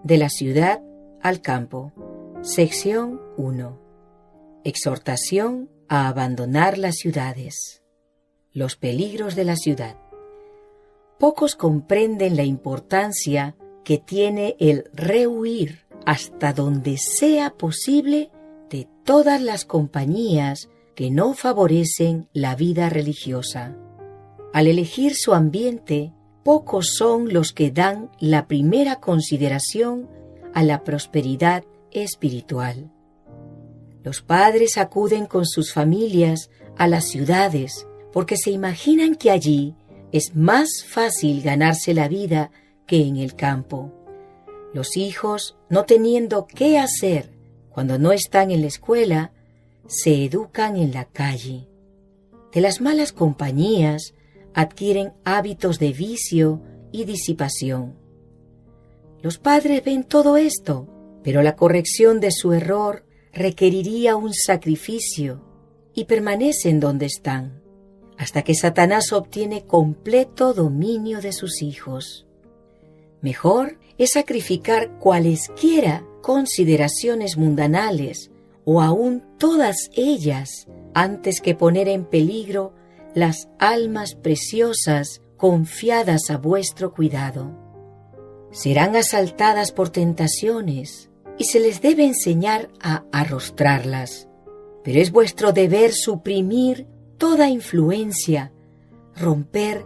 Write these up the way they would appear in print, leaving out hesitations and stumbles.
de la ciudad al campo. Sección 1. Exhortación a abandonar las ciudades. Los peligros de la ciudad. Pocos comprenden la importancia que tiene el rehuir hasta donde sea posible de todas las compañías que no favorecen la vida religiosa. Al elegir su ambiente, pocos son los que dan la primera consideración a la prosperidad espiritual. Los padres acuden con sus familias a las ciudades porque se imaginan que allí es más fácil ganarse la vida que en el campo. Los hijos, no teniendo qué hacer cuando no están en la escuela, se educan en la calle. De las malas compañías adquieren hábitos de vicio y disipación. Los padres ven todo esto, pero la corrección de su error requeriría un sacrificio y permanecen donde están, hasta que Satanás obtiene completo dominio de sus hijos. Mejor es sacrificar cualesquiera consideraciones mundanales o aún todas ellas antes que poner en peligro las almas preciosas confiadas a vuestro cuidado. Serán asaltadas por tentaciones y se les debe enseñar a arrostrarlas, pero es vuestro deber suprimir toda influencia, romper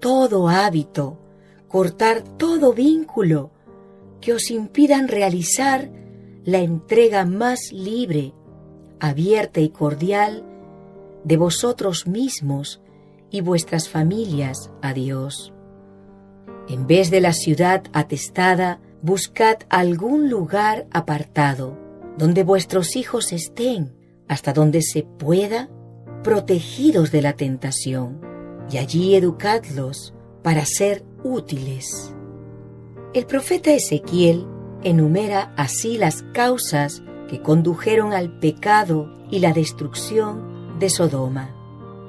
todo hábito, cortar todo vínculo que os impidan realizar la entrega más libre, abierta y cordial de vosotros mismos y vuestras familias a Dios. En vez de la ciudad atestada, buscad algún lugar apartado, donde vuestros hijos estén, hasta donde se pueda, protegidos de la tentación, y allí educadlos para ser útiles. El profeta Ezequiel enumera así las causas que condujeron al pecado y la destrucción de Sodoma: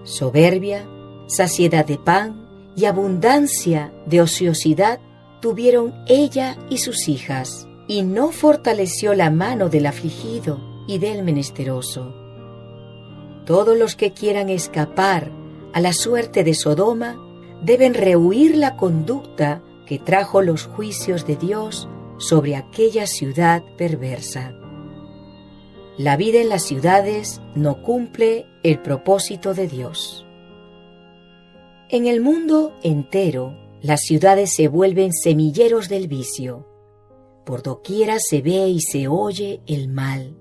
soberbia, saciedad de pan y abundancia de ociosidad tuvieron ella y sus hijas, y no fortaleció la mano del afligido y del menesteroso. Todos los que quieran escapar a la suerte de Sodoma deben rehuir la conducta que trajo los juicios de Dios sobre aquella ciudad perversa. La vida en las ciudades no cumple el propósito de Dios. En el mundo entero, las ciudades se vuelven semilleros del vicio. Por doquiera se ve y se oye el mal.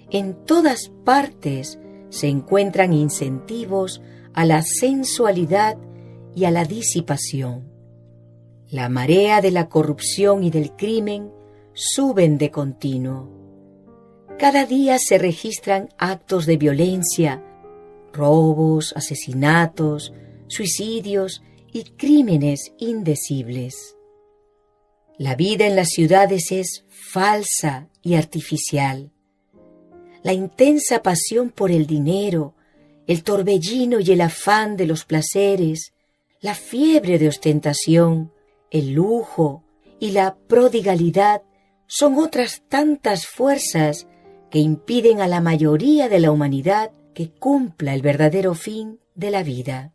En todas partes se encuentran incentivos a la sensualidad y a la disipación. La marea de la corrupción y del crimen suben de continuo. Cada día se registran actos de violencia, robos, asesinatos, suicidios y crímenes indecibles. La vida en las ciudades es falsa y artificial. La intensa pasión por el dinero, el torbellino y el afán de los placeres, la fiebre de ostentación, el lujo y la prodigalidad son otras tantas fuerzas que impiden a la mayoría de la humanidad que cumpla el verdadero fin de la vida.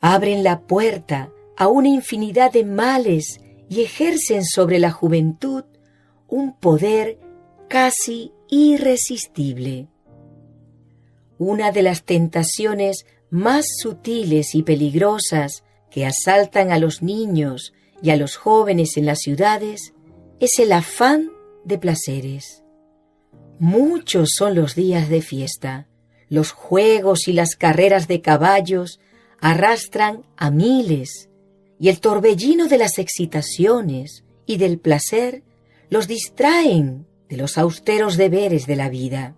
Abren la puerta a una infinidad de males y ejercen sobre la juventud un poder casi irresistible. Una de las tentaciones más sutiles y peligrosas que asaltan a los niños y a los jóvenes en las ciudades es el afán de placeres. Muchos son los días de fiesta. Los juegos y las carreras de caballos arrastran a miles, y el torbellino de las excitaciones y del placer los distraen de los austeros deberes de la vida.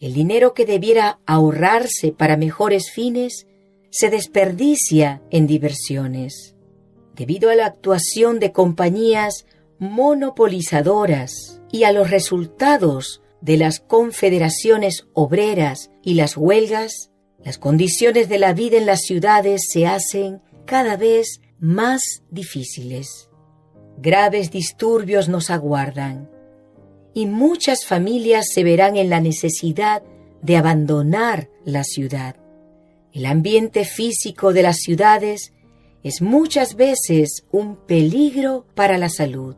El dinero que debiera ahorrarse para mejores fines se desperdicia en diversiones. Debido a la actuación de compañías monopolizadoras y a los resultados de las confederaciones obreras y las huelgas, las condiciones de la vida en las ciudades se hacen cada vez más difíciles. Graves disturbios nos aguardan y muchas familias se verán en la necesidad de abandonar la ciudad. El ambiente físico de las ciudades es muchas veces un peligro para la salud.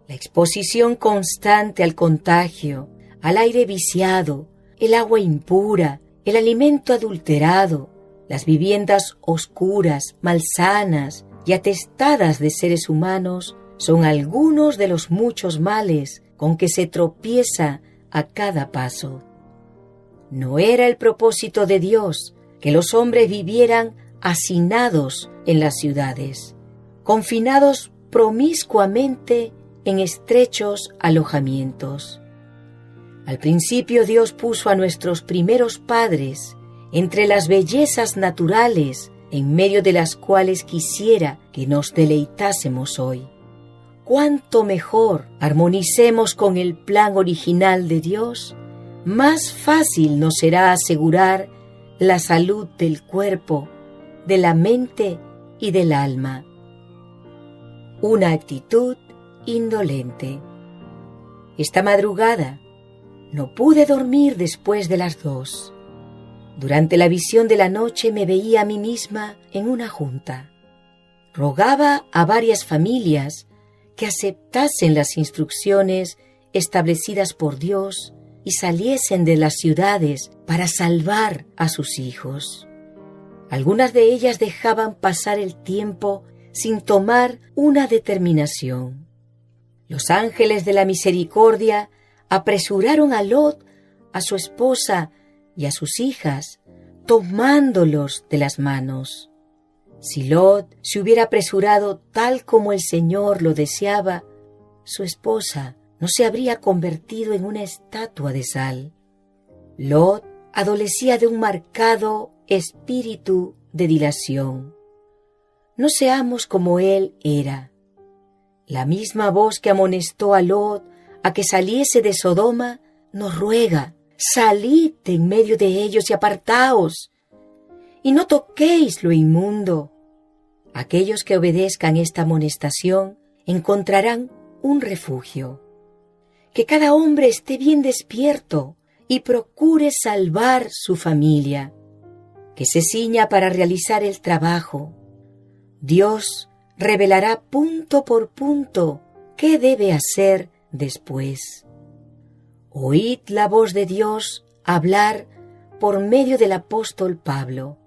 La exposición constante al contagio, al aire viciado, el agua impura, el alimento adulterado, las viviendas oscuras, malsanas y atestadas de seres humanos son algunos de los muchos males con que se tropieza a cada paso. No era el propósito de Dios que los hombres vivieran hacinados en las ciudades, confinados promiscuamente en estrechos alojamientos. Al principio Dios puso a nuestros primeros padres entre las bellezas naturales en medio de las cuales quisiera que nos deleitásemos hoy. Cuánto mejor armonicemos con el plan original de Dios, más fácil nos será asegurar la salud del cuerpo, de la mente y del alma. Una actitud indolente. Esta madrugada no pude dormir después de las 2. Durante la visión de la noche me veía a mí misma en una junta. Rogaba a varias familias que aceptasen las instrucciones establecidas por Dios y saliesen de las ciudades para salvar a sus hijos. Algunas de ellas dejaban pasar el tiempo sin tomar una determinación. Los ángeles de la misericordia apresuraron a Lot, a su esposa y a sus hijas, tomándolos de las manos. Si Lot se hubiera apresurado tal como el Señor lo deseaba, su esposa no se habría convertido en una estatua de sal. Lot adolecía de un marcado espíritu de dilación. No seamos como él era. La misma voz que amonestó a Lot a que saliese de Sodoma nos ruega: salid de en medio de ellos y apartaos, y no toquéis lo inmundo. Aquellos que obedezcan esta amonestación encontrarán un refugio. Que cada hombre esté bien despierto y procure salvar su familia. Que se ciña para realizar el trabajo. Dios revelará punto por punto qué debe hacer después. Oíd la voz de Dios hablar por medio del apóstol Pablo.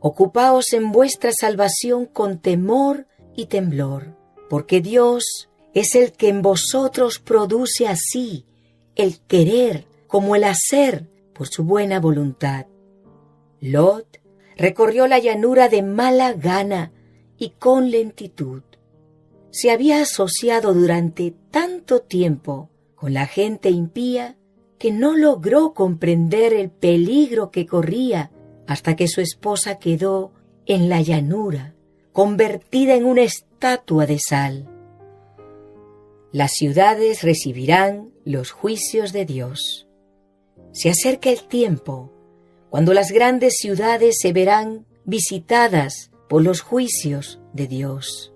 Ocupaos en vuestra salvación con temor y temblor, porque Dios es el que en vosotros produce así el querer como el hacer por su buena voluntad. Lot recorrió la llanura de mala gana y con lentitud. Se había asociado durante tanto tiempo con la gente impía que no logró comprender el peligro que corría hasta que su esposa quedó en la llanura, convertida en una estatua de sal. Las ciudades recibirán los juicios de Dios. Se acerca el tiempo cuando las grandes ciudades se verán visitadas por los juicios de Dios.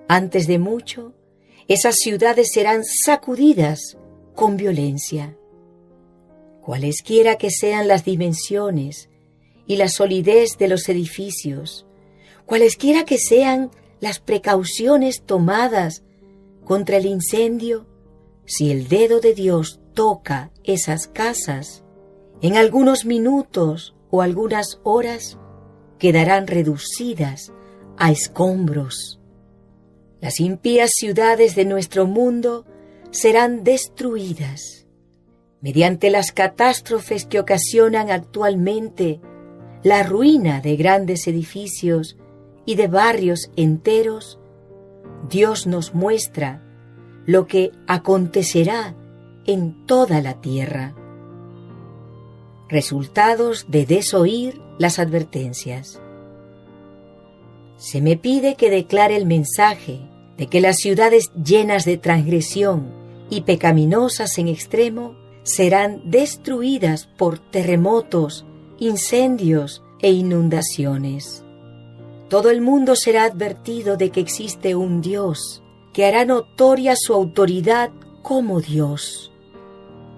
Antes de mucho, esas ciudades serán sacudidas con violencia. Cualesquiera que sean las dimensiones y la solidez de los edificios, cualesquiera que sean las precauciones tomadas contra el incendio, si el dedo de Dios toca esas casas, en algunos minutos o algunas horas quedarán reducidas a escombros. Las impías ciudades de nuestro mundo serán destruidas mediante las catástrofes que ocasionan actualmente la ruina de grandes edificios y de barrios enteros. Dios nos muestra lo que acontecerá en toda la tierra. Resultados de desoír las advertencias. Se me pide que declare el mensaje de que las ciudades llenas de transgresión y pecaminosas en extremo serán destruidas por terremotos, incendios e inundaciones. Todo el mundo será advertido de que existe un Dios que hará notoria su autoridad como Dios.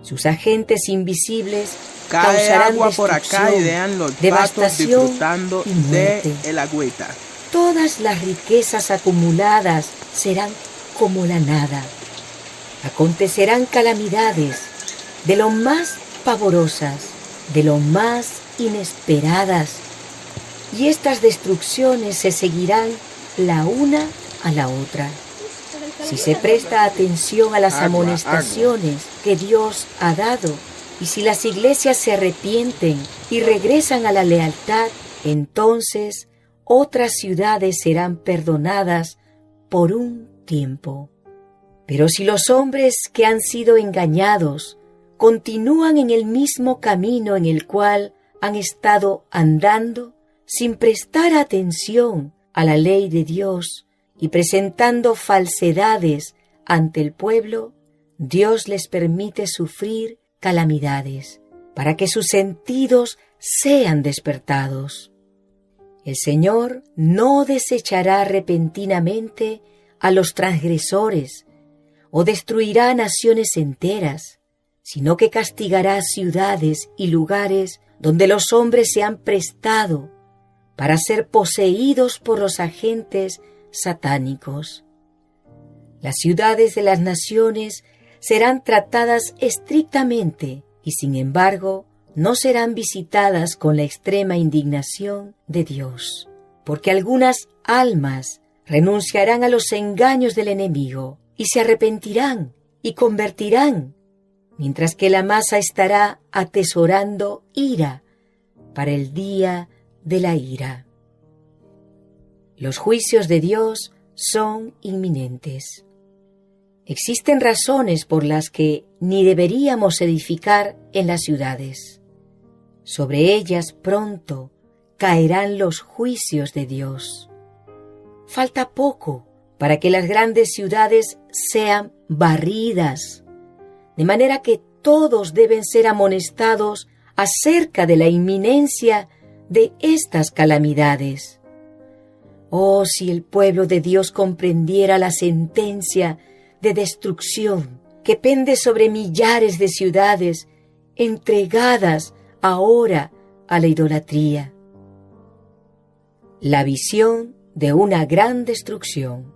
Sus agentes invisibles Cae causarán agua por acá y destrucción, vean los patos devastación disfrutando y muerte. de el agüita. Todas las riquezas acumuladas serán como la nada. Acontecerán calamidades de lo más pavorosas, de lo más inesperadas, y estas destrucciones se seguirán la una a la otra. Si se presta atención a las amonestaciones que Dios ha dado, y si las iglesias se arrepienten y regresan a la lealtad, entonces otras ciudades serán perdonadas por un tiempo. Pero si los hombres que han sido engañados continúan en el mismo camino en el cual han estado andando, sin prestar atención a la ley de Dios y presentando falsedades ante el pueblo, Dios les permite sufrir calamidades para que sus sentidos sean despertados. El Señor no desechará repentinamente a los transgresores o destruirá naciones enteras, sino que castigará ciudades y lugares donde los hombres se han prestado para ser poseídos por los agentes satánicos. Las ciudades de las naciones serán tratadas estrictamente y, sin embargo, no serán visitadas con la extrema indignación de Dios, porque algunas almas renunciarán a los engaños del enemigo y se arrepentirán y convertirán, mientras que la masa estará atesorando ira para el día de la ira. Los juicios de Dios son inminentes. Existen razones por las que ni deberíamos edificar en las ciudades. Sobre ellas pronto caerán los juicios de Dios. Falta poco para que las grandes ciudades sean barridas, de manera que todos deben ser amonestados acerca de la inminencia de estas calamidades. Oh, si el pueblo de Dios comprendiera la sentencia de destrucción que pende sobre millares de ciudades entregadas ahora a la idolatría. La visión de una gran destrucción.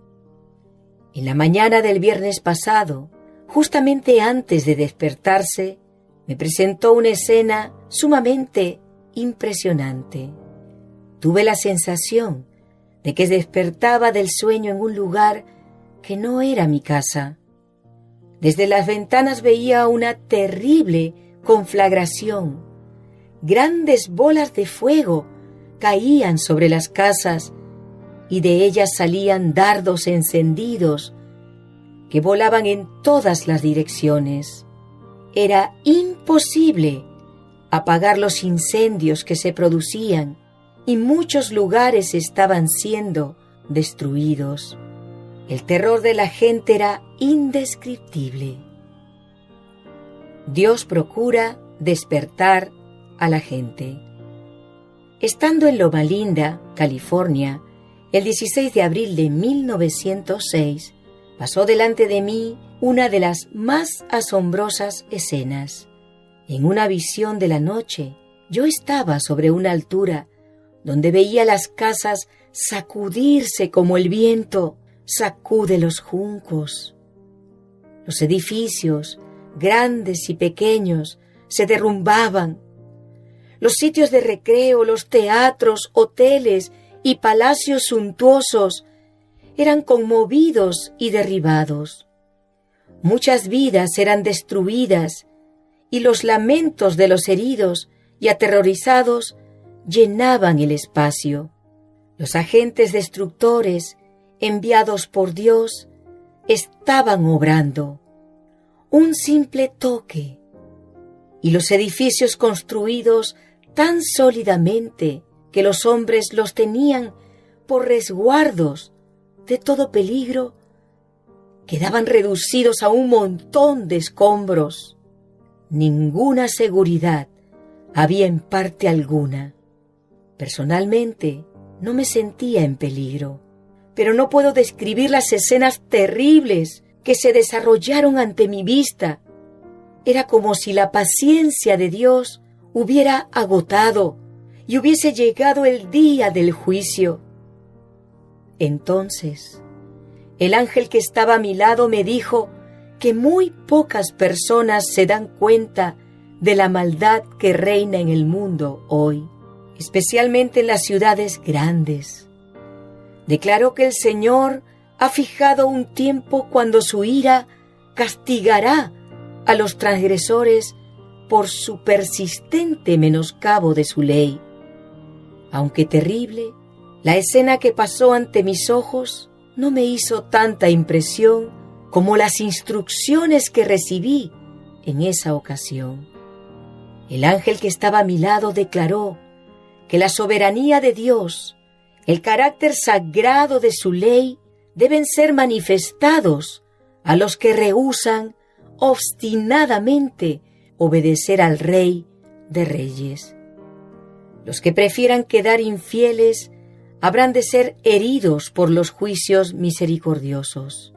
En la mañana del viernes pasado, justamente antes de despertarse, me presentó una escena sumamente impresionante. Tuve la sensación de que despertaba del sueño en un lugar que no era mi casa. Desde las ventanas veía una terrible conflagración. Grandes bolas de fuego caían sobre las casas y de ellas salían dardos encendidos que volaban en todas las direcciones. Era imposible apagar los incendios que se producían y muchos lugares estaban siendo destruidos. El terror de la gente era indescriptible. Dios procura despertar a la gente. Estando en Loma Linda, California, el 16 de abril de 1906, pasó delante de mí una de las más asombrosas escenas. En una visión de la noche, yo estaba sobre una altura donde veía las casas sacudirse como el viento sacude los juncos. Los edificios, grandes y pequeños, se derrumbaban. Los sitios de recreo, los teatros, hoteles y palacios suntuosos eran conmovidos y derribados. Muchas vidas eran destruidas y los lamentos de los heridos y aterrorizados llenaban el espacio. Los agentes destructores enviados por Dios estaban obrando. Un simple toque y los edificios construidos tan sólidamente que los hombres los tenían por resguardos de todo peligro, quedaban reducidos a un montón de escombros. Ninguna seguridad había en parte alguna. Personalmente, no me sentía en peligro, pero no puedo describir las escenas terribles que se desarrollaron ante mi vista. Era como si la paciencia de Dios hubiera agotado y hubiese llegado el día del juicio. Entonces, el ángel que estaba a mi lado me dijo que muy pocas personas se dan cuenta de la maldad que reina en el mundo hoy, especialmente en las ciudades grandes. Declaró que el Señor ha fijado un tiempo cuando su ira castigará a los transgresores por su persistente menoscabo de su ley. Aunque terrible, la escena que pasó ante mis ojos no me hizo tanta impresión como las instrucciones que recibí en esa ocasión. El ángel que estaba a mi lado declaró que la soberanía de Dios, el carácter sagrado de su ley, deben ser manifestados a los que rehúsan obstinadamente obedecer al Rey de Reyes. Los que prefieran quedar infieles habrán de ser heridos por los juicios misericordiosos.